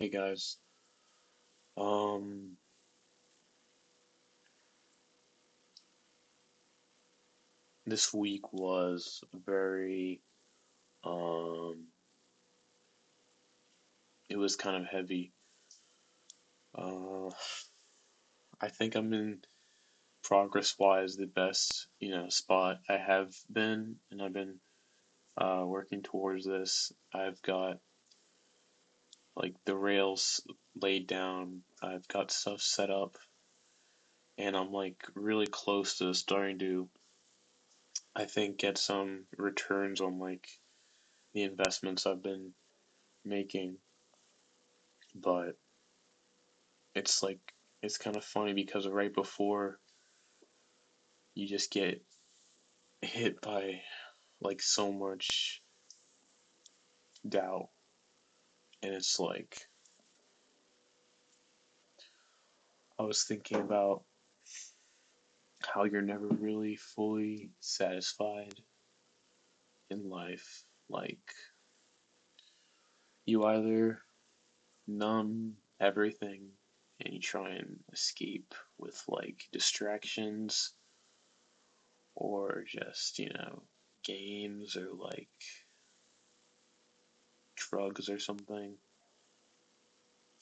Hey guys, um, this week was very, um, it was kind of heavy. Uh, I think I'm in progress-wise the best, spot I have been, and I've been working towards this. I've got like the rails laid down. I've got stuff set up, and I'm like really close to starting to, I think, get some returns on like the investments I've been making, but it's like it's kind of funny because right before you just get hit by like so much doubt, and it's like I was thinking about how you're never really fully satisfied in life. Like you either numb everything and you try and escape with like distractions or just, games or like drugs or something.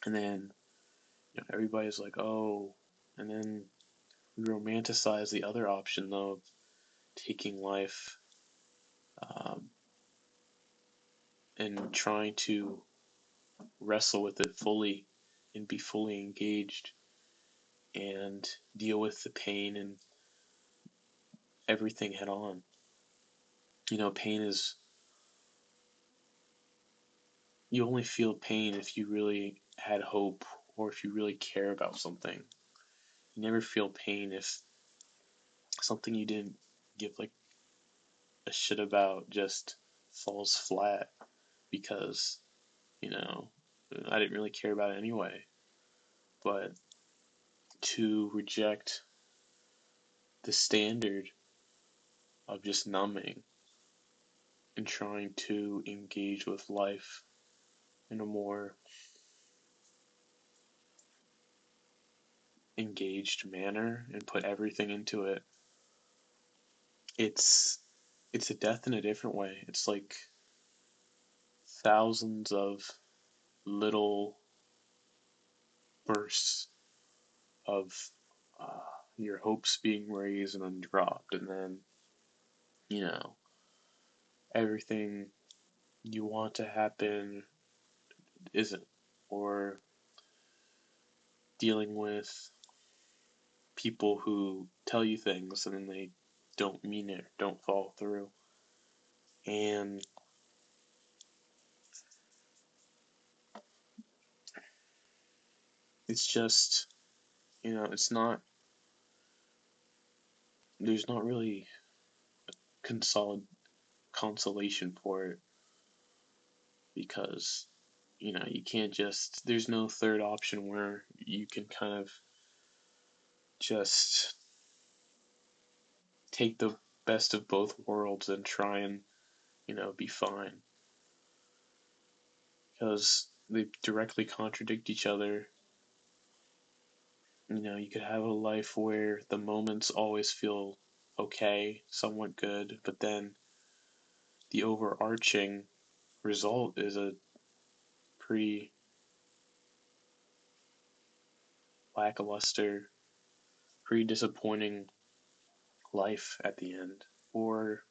And then everybody's like, oh, and then we romanticize the other option though of taking life um, and trying to wrestle with it fully and be fully engaged and deal with the pain and everything head on. Pain is, you only feel pain if you really had hope or if you really care about something. You never feel pain if something you didn't give like a shit about just falls flat because you know, I didn't really care about it anyway. But to reject the standard of just numbing and trying to engage with life in a more engaged manner and put everything into it, it's it's a death in a different way. It's like thousands of little bursts of uh, your hopes being raised and then dropped, and then you know everything you want to happen isn't, or dealing with people who tell you things and then they don't mean it, don't follow through. And it's just, it's not, there's not really consolid consolation for it because, you can't just, there's no third option where you can kind of just take the best of both worlds and try and, be fine because they directly contradict each other. You could have a life where the moments always feel okay, somewhat good, but then the overarching result is a pretty lackluster, pretty disappointing life at the end. Or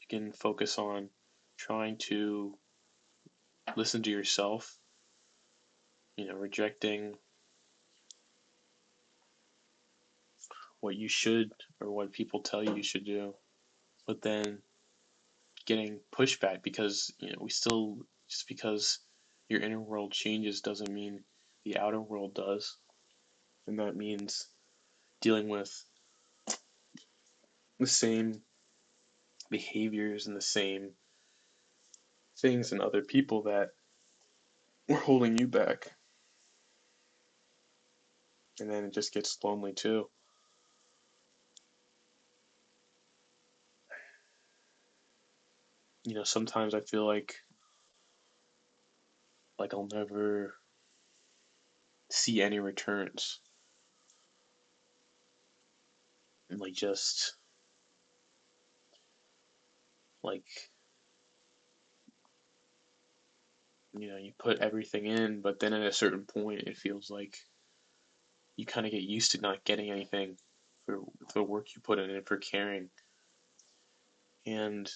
you can focus on trying to listen to yourself, rejecting what you should or what people tell you should do, but then getting pushback because we still, just because your inner world changes doesn't mean the outer world does, and that means dealing with the same behaviors and the same things in other people that were holding you back, and then it just gets lonely too. Sometimes I feel like like I'll never see any returns. And like just like you put everything in, but then at a certain point it feels like you kind of get used to not getting anything for the work you put in and for caring. And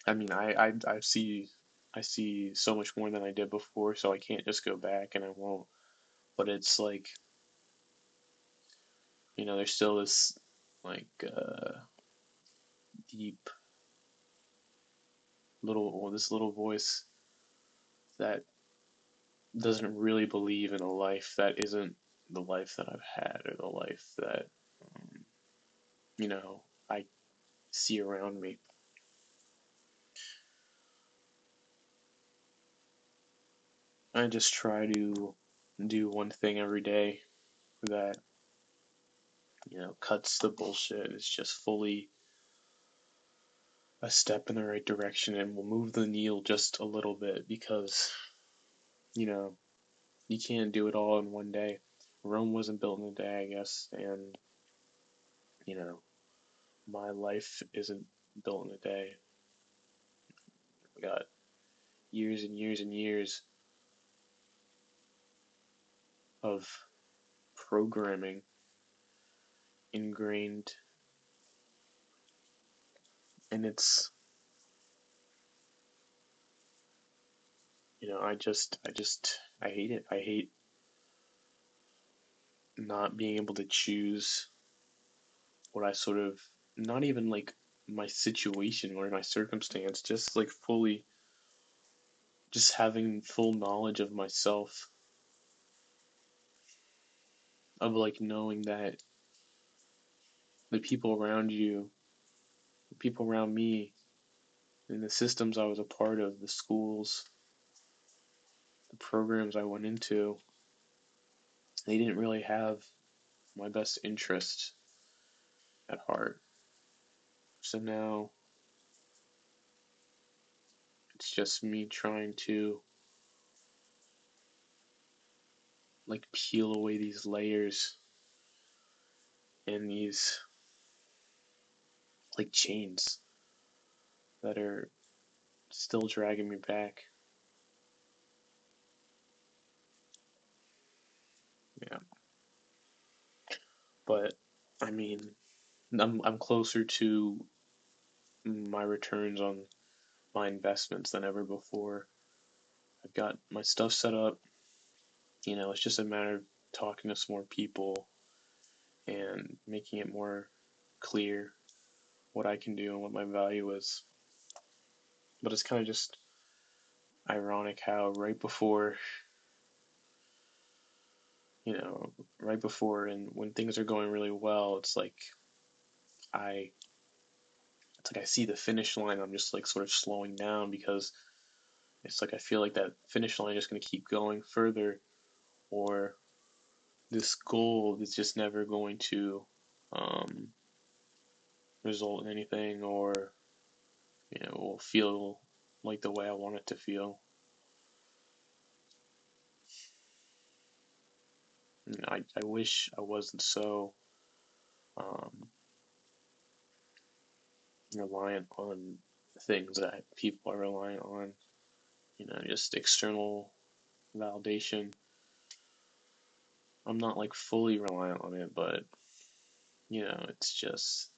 I mean, I see so much more than I did before, so I can't just go back, and I won't. But it's like there's still this like deep this little voice that doesn't really believe in a life that isn't the life that I've had or the life that um, I see around me. I just try to do one thing every day that cuts the bullshit. It's just fully a step in the right direction and will move the needle just a little bit because you know you can't do it all in one day. Rome wasn't built in a day, I guess, and you know my life isn't built in a day. I got years and years and years of programming ingrained, and it's I hate it. I hate not being able to choose what I sort of not even like my situation or my circumstance, just like fully just having full knowledge of myself, of like knowing that the people around you, the people around me, and the systems I was a part of, the schools, the programs I went into, they didn't really have my best interest at heart. So now it's just me trying to like peel away these layers and these like chains that are still dragging me back. Yeah, but I mean, I'm closer to my returns on my investments than ever before. I've got my stuff set up. It's just a matter of talking to some more people and making it more clear what I can do and what my value is. But it's kind of just ironic how you know, right before and when things are going really well, I it's like I see the finish line. I'm just like sort of slowing down because it's like I feel like that finish line is going to keep going further, or this goal is just never going to um, result in anything, or will feel like the way I want it to feel. I wish I wasn't so um, reliant on things that people are reliant on. Just external validation. I'm not like fully reliant on it, but it's just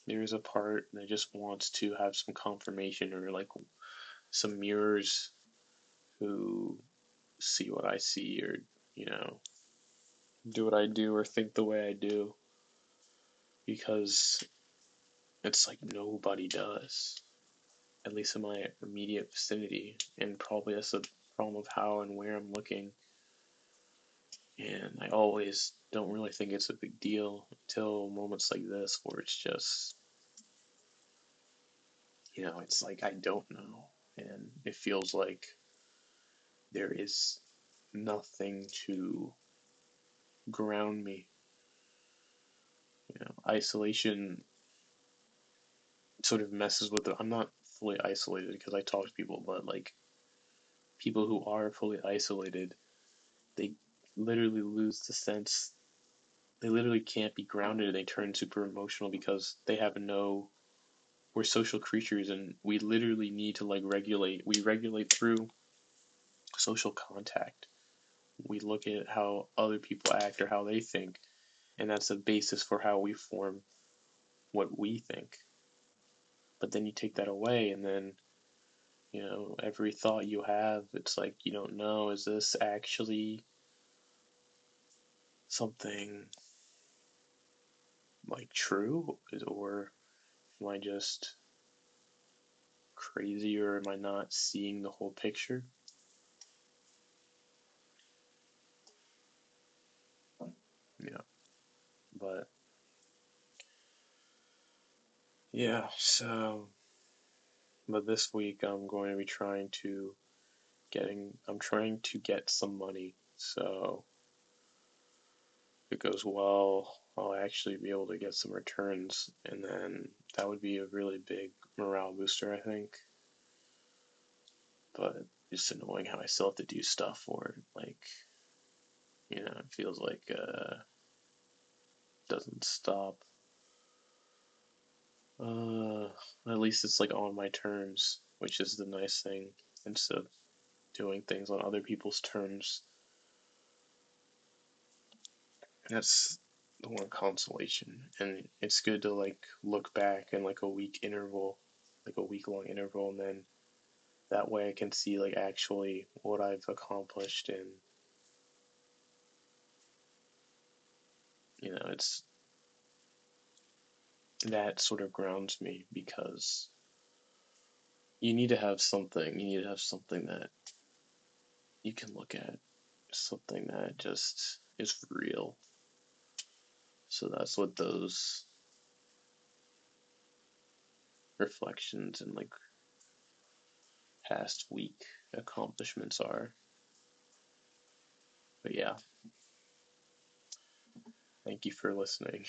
there's a part that just wants to have some confirmation or like some mirrors who see what I see or, you know, do what I do or think the way I do because it's like nobody does, at least in my immediate vicinity. And probably that's the problem of how and where I'm looking. And I always don't really think it's a big deal until moments like this where it's just, it's like I don't know. And it feels like there is nothing to ground me. Isolation sort of messes with it. I'm not fully isolated because I talk to people, but like people who are fully isolated, they literally lose the sense. They literally can't be grounded. They turn super emotional because they have no. We're social creatures, and we literally need to like regulate. We regulate through social contact. We look at how other people act or how they think, and that's the basis for how we form what we think. But then you take that away, and then every thought you have, it's like you don't know, is this actually something like true, or am I just crazy, or am I not seeing the whole picture? Yeah, but yeah, so but this week I'm going to be I'm trying to get some money. So if it goes well, I'll actually be able to get some returns, and then that would be a really big morale booster, I think. But it's annoying how I still have to do stuff for it. Like, it feels like doesn't stop. Uh, at least it's like on my terms, which is the nice thing. Instead of doing things on other people's terms, that's the one consolation. And it's good to like look back in like a week long interval, and then that way I can see like actually what I've accomplished, and it's that sort of grounds me because you need to have something. You need to have something that you can look at, something that just is real. So that's what those reflections and like past week accomplishments are. But yeah, thank you for listening.